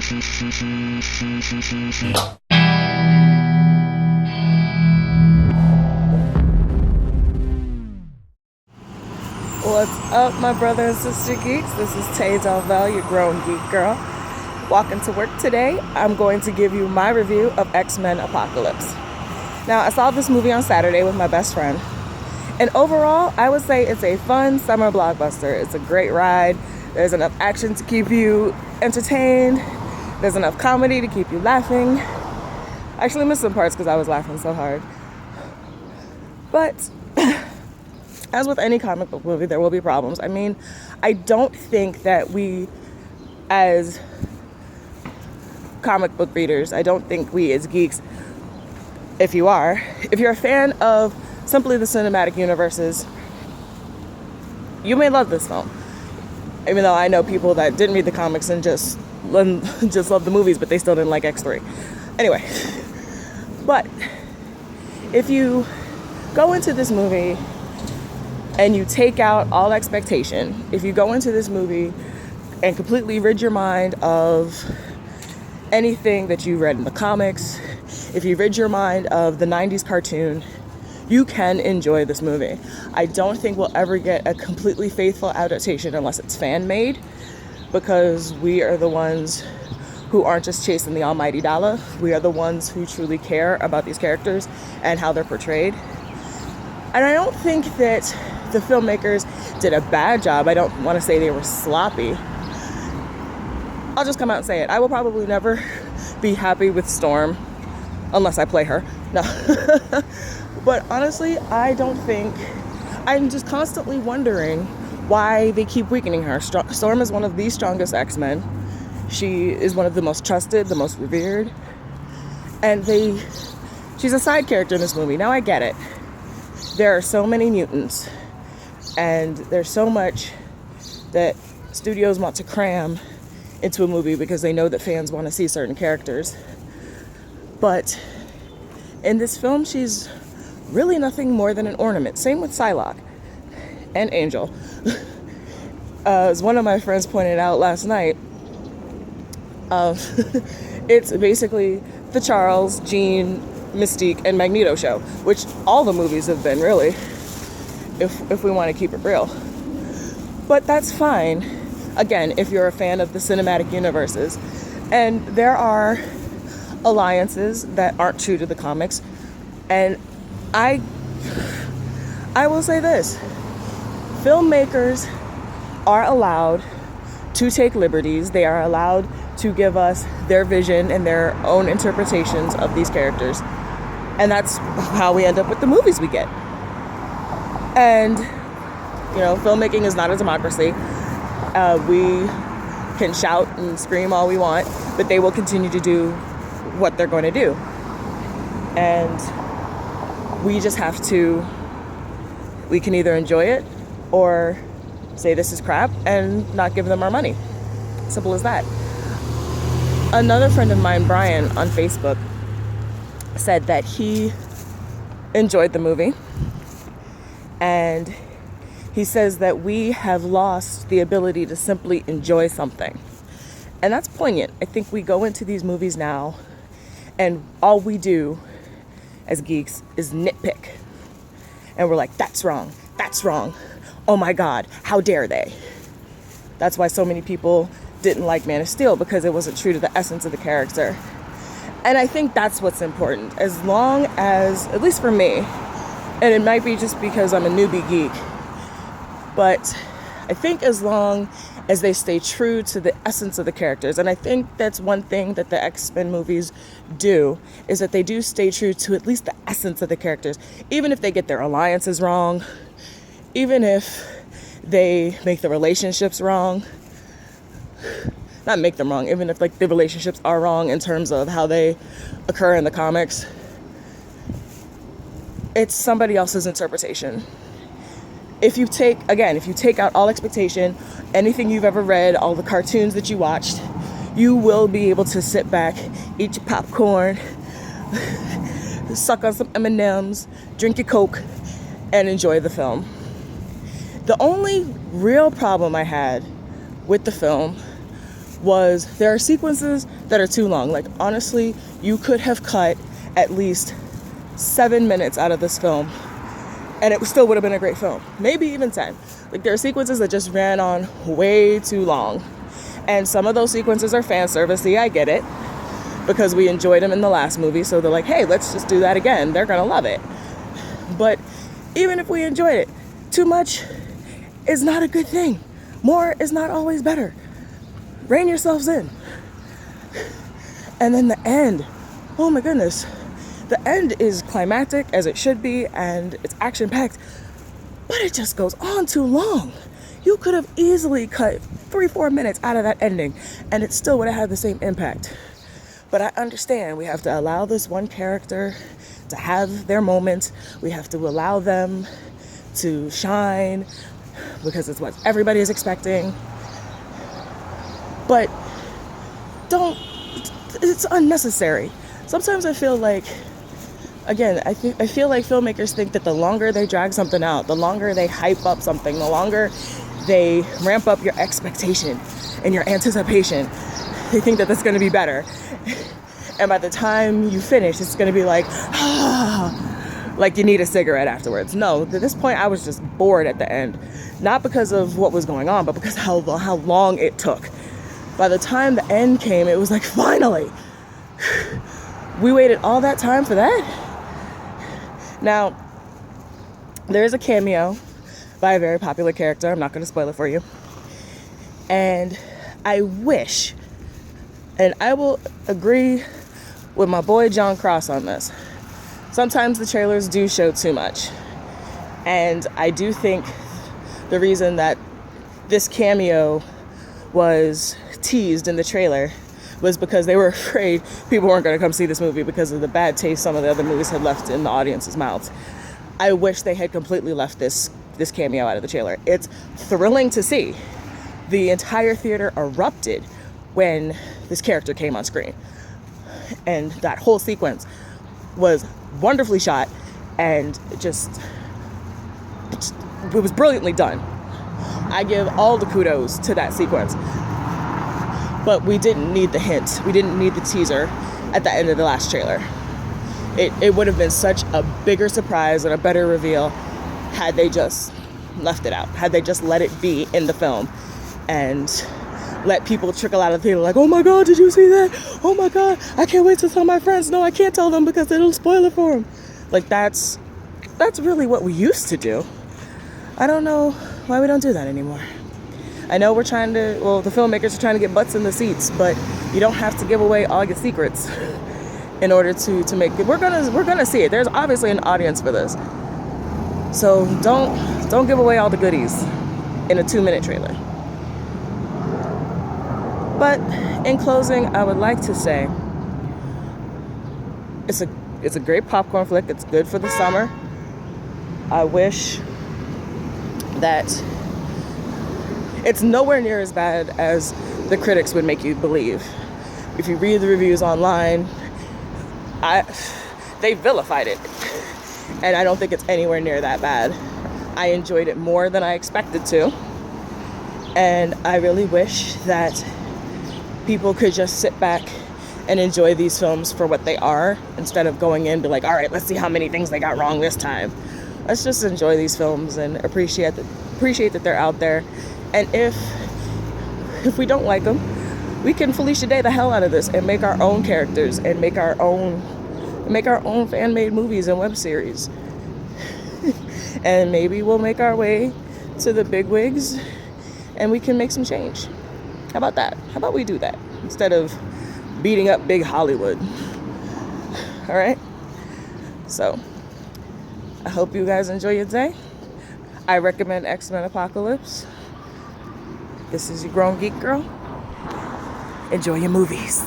What's up, my brother and sister geeks? This is Taye Del Val, your Grown Geek Girl. Walking to work today, I'm going to give you my review of X-Men Apocalypse. Now, I saw this movie on Saturday with my best friend, and overall, I would say it's a fun summer blockbuster. It's a great ride. There's enough action to keep you entertained. There's enough comedy to keep you laughing. I actually missed some parts because I was laughing so hard. But as with any comic book movie, there will be problems. I mean, I don't think that we, as comic book readers, I don't think we as geeks, if you're a fan of simply the cinematic universes, you may love this film. Even though I know people that didn't read the comics and just love the movies, but they still didn't like X3. Anyway, but if you go into this movie and you take out all expectation, if you go into this movie and completely rid your mind of anything that you read in the comics, if you rid your mind of the 90s cartoon, you can enjoy this movie. I don't think we'll ever get a completely faithful adaptation unless it's fan-made, because we are the ones who aren't just chasing the almighty dollar. We are the ones who truly care about these characters and how they're portrayed. And I don't think that the filmmakers did a bad job. I don't want to say they were sloppy. I'll just come out and say it. I will probably never be happy with Storm unless I play her. No. But honestly, I don't think... I'm just constantly wondering why they keep weakening her. Storm is one of the strongest X-Men. She is one of the most trusted, the most revered. And she's a side character in this movie. Now I get it. There are so many mutants. And there's so much that studios want to cram into a movie because they know that fans want to see certain characters. But in this film, she's really nothing more than an ornament. Same with Psylocke and Angel. As one of my friends pointed out last night, it's basically the Charles, Jean, Mystique, and Magneto show, which all the movies have been, really, if we want to keep it real. But that's fine, again, if you're a fan of the cinematic universes. And there are alliances that aren't true to the comics. And I will say this. Filmmakers are allowed to take liberties. They are allowed to give us their vision and their own interpretations of these characters. And that's how we end up with the movies we get. And, filmmaking is not a democracy. We can shout and scream all we want, but they will continue to do what they're going to do. And we just have to, we can either enjoy it or say this is crap and not give them our money. Simple as that. Another friend of mine, Brian, on Facebook, said that he enjoyed the movie, and he says that we have lost the ability to simply enjoy something. And that's poignant. I think we go into these movies now and all we do as geeks is nitpick. And we're like, that's wrong, oh my God, how dare they? That's why so many people didn't like Man of Steel, because it wasn't true to the essence of the character. And I think that's what's important. As long as, at least for me, and it might be just because I'm a newbie geek, but I think as long as they stay true to the essence of the characters, and I think that's one thing that the X-Men movies do, is that they do stay true to at least the essence of the characters, even if they get their alliances wrong, even if they make the relationships wrong. Not make them wrong, even if the relationships are wrong in terms of how they occur in the comics. It's somebody else's interpretation. If you take out all expectation, anything you've ever read, all the cartoons that you watched, you will be able to sit back, eat your popcorn, suck on some M&Ms, drink your Coke, and enjoy the film. The only real problem I had with the film was there are sequences that are too long. Like, honestly, you could have cut at least 7 minutes out of this film and it still would have been a great film. Maybe even 10. Like, there are sequences that just ran on way too long. And some of those sequences are fan service-y, I get it, because we enjoyed them in the last movie, so they're like, hey, let's just do that again. They're gonna love it. But even if we enjoyed it, too much is not a good thing. More is not always better. Rein yourselves in. And then the end, oh my goodness. The end is climactic as it should be, and it's action-packed, but it just goes on too long. You could have easily cut 3-4 minutes out of that ending, and it still would have had the same impact. But I understand we have to allow this one character to have their moment. We have to allow them to shine because it's what everybody is expecting. But it's unnecessary. Sometimes I feel like, again, I feel like filmmakers think that the longer they drag something out, the longer they hype up something, the longer they ramp up your expectation and your anticipation, they think that that's going to be better. And by the time you finish, it's going to be like you need a cigarette afterwards. No, at this point, I was just bored at the end. Not because of what was going on, but because how long it took. By the time the end came, it was like, finally! We waited all that time for that? Now, there is a cameo by a very popular character. I'm not going to spoil it for you. And I wish, and I will agree with my boy John Cross on this, sometimes the trailers do show too much. And I do think the reason that this cameo was teased in the trailer was because they were afraid people weren't going to come see this movie because of the bad taste some of the other movies had left in the audience's mouths. I wish they had completely left this cameo out of the trailer. It's thrilling to see. The entire theater erupted when this character came on screen. And that whole sequence was wonderfully shot and it was brilliantly done. I give all the kudos to that sequence. But we didn't need the hint. We didn't need the teaser at the end of the last trailer. It would have been such a bigger surprise and a better reveal had they just left it out. Had they just let it be in the film and let people trickle out of the theater like, oh my God, did you see that? Oh my God, I can't wait to tell my friends. No, I can't tell them because it'll spoil it for them. Like, that's really what we used to do. I don't know why we don't do that anymore. I know the filmmakers are trying to get butts in the seats, but you don't have to give away all your secrets in order to make it. We're gonna see it. There's obviously an audience for this. So don't give away all the goodies in a 2-minute trailer. But in closing, I would like to say it's a great popcorn flick. It's good for the summer. I wish that it's nowhere near as bad as the critics would make you believe. If you read the reviews online, they vilified it. And I don't think it's anywhere near that bad. I enjoyed it more than I expected to. And I really wish that people could just sit back and enjoy these films for what they are instead of going in to like, all right, let's see how many things they got wrong this time. Let's just enjoy these films and appreciate that they're out there. And if we don't like them, we can Felicia Day the hell out of this and make our own characters and make our own fan-made movies and web series. And maybe we'll make our way to the big wigs and we can make some change. How about that? How about we do that instead of beating up big Hollywood? All right? So, I hope you guys enjoy your day. I recommend X-Men Apocalypse. This is your Grown Geek Girl. Enjoy your movies.